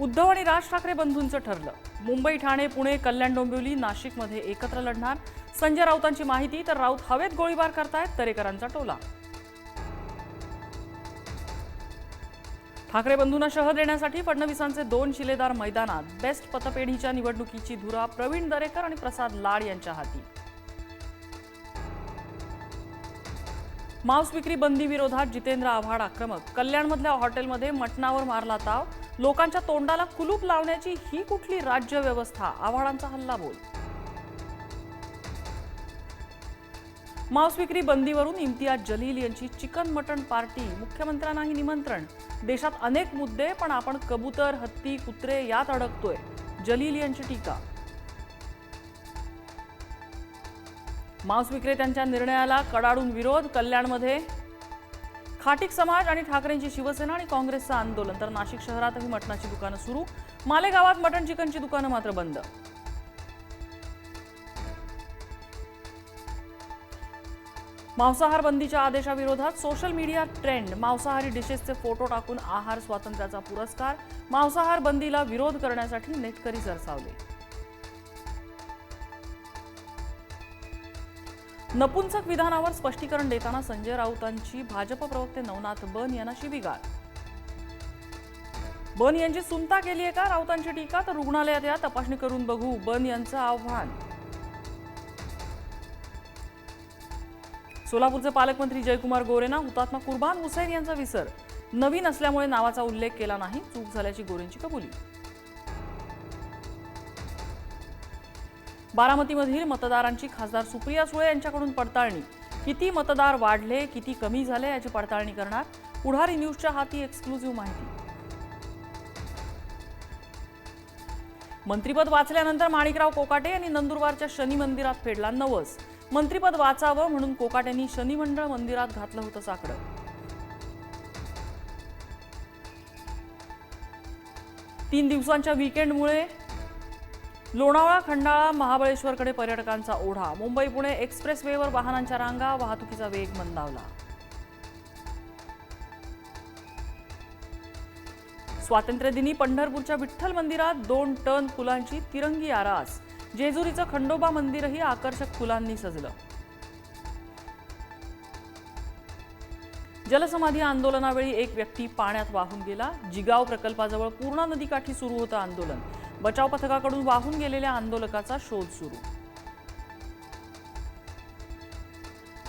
उद्धव आणि राज ठाकरे बंधूंचं ठरलं. मुंबई, ठाणे, पुणे, कल्याण, डोंबिवली, नाशिकमध्ये एकत्र लढणार. संजय राऊतांची माहिती. तर राऊत हवेत गोळीबार करतायत, दरेकरांचा टोला. ठाकरे बंधूंना शह देण्यासाठी फडणवीसांचे 2 शिलेदार मैदानात. बेस्ट पतपेढीच्या निवडणुकीची धुरा प्रवीण दरेकर आणि प्रसाद लाड यांच्या हाती. मांस विक्री बंदी विरोधात जितेंद्र आव्हाड आक्रमक. कल्याणमधल्या हॉटेलमध्ये मटणावर मारला ताव. लोकांच्या तोंडाला कुलूप लावण्याची ही कुठली राज्य व्यवस्था, आव्हाडांचा हल्लाबोल. मांस विक्री बंदीवरून इम्तियाज जलील यांची चिकन मटण पार्टी. मुख्यमंत्र्यांनाही निमंत्रण. देशात अनेक मुद्दे, पण आपण कबूतर, हत्ती, कुत्रे यात अडकतोय, जलील यांची टीका. मांस विक्रेत्यांच्या निर्णयाला कडाडून विरोध. कल्याणमध्ये खाटीक समाज आणि ठाकरेंची शिवसेना आणि काँग्रेसचं आंदोलन. तर नाशिक शहरातही मटणाची दुकानं सुरू. मालेगावात मटण चिकनची दुकानं मात्र बंद. मांसाहार बंदीच्या आदेशाविरोधात सोशल मीडिया ट्रेंड. मांसाहारी डिशेसचे फोटो टाकून आहार स्वातंत्र्याचा पुरस्कार. मांसाहार बंदीला विरोध करण्यासाठी नेटकरी सरसावले. नपुंसक विधानावर स्पष्टीकरण देताना संजय राऊतांची भाजप प्रवक्ते नवनाथ बन यांना शिवीगाळ. बन यांची सुनता केली आहे का, राऊतांची टीका. तर रुग्णालयात या, तपासणी करून बघू, बन यांचं आव्हान. सोलापूरचे पालकमंत्री जयकुमार गोरेंना हुतात्मा कुर्बान हुसैन यांचा विसर. नवीन असल्यामुळे नावाचा उल्लेख केला नाही, चूक झाल्याची गोरेंची कबुली. बारामतीमधील मतदारांची खासदार सुप्रिया सुळे यांच्याकडून पडताळणी. किती मतदार वाढले, किती कमी झाले याची पडताळणी करणार. पुढारी न्यूजच्या हाती एक्सक्लुझिव्ह माहिती. मंत्रिपद वाचल्यानंतर माणिकराव कोकाटे यांनी नंदुरबारच्या शनी मंदिरात फेडला नवस. मंत्रिपद वाचावं म्हणून कोकाटेंनी शनी मंडळ मंदिरात घातलं होतं साकडं. तीन दिवसांच्या वीकेंडमुळे लोणावळा, खंडाळा, महाबळेश्वरकडे पर्यटकांचा ओढा. मुंबई पुणे एक्सप्रेसवेवर वाहनांच्या रांगा, वाहतुकीचा वेग मंदावला. स्वातंत्र्यदिनी पंढरपूरच्या विठ्ठल मंदिरात 2 टन फुलांची तिरंगी आरास. जेजुरीचं खंडोबा मंदिरही आकर्षक फुलांनी सजलं. जलसमाधी आंदोलनावेळी एक व्यक्ती पाण्यात वाहून गेला. जिगाव प्रकल्पाजवळ पूर्णा नदीकाठी सुरू होतं आंदोलन. बचाव पथकाकडून वाहून गेलेल्या आंदोलकाचा शोध सुरू.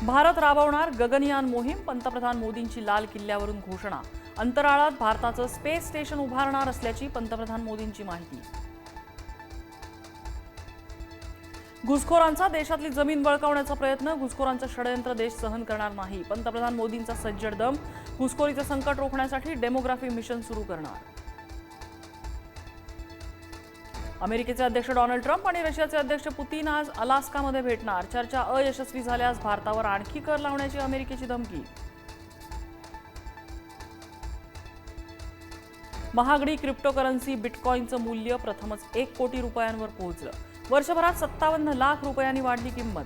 भारत राबवणार गगनयान मोहीम. पंतप्रधान मोदींची लाल किल्ल्यावरून घोषणा. अंतराळात भारताचं स्पेस स्टेशन उभारणार असल्याची पंतप्रधान मोदींची माहिती. घुसखोरांचा देशातली जमीन बळकावण्याचा प्रयत्न. घुसखोरांचं षडयंत्र देश सहन करणार नाही. पंतप्रधान मोदींचा सज्जड दम. घुसखोरीचं संकट रोखण्यासाठी डेमोग्राफी मिशन सुरू करणार. अमेरिकेचे अध्यक्ष डोनाल्ड ट्रम्प आणि रशियाचे अध्यक्ष पुतीन आज अलास्कामध्ये भेटणार. चर्चा अयशस्वी झाल्यास भारतावर आणखी कर लावण्याची अमेरिकेची धमकी. महागडी क्रिप्टोकरन्सी बिटकॉईनचं मूल्य प्रथमच 1 कोटी रुपयांवर पोहोचलं. वर्षभरात 57 लाख रुपयांनी वाढली किंमत.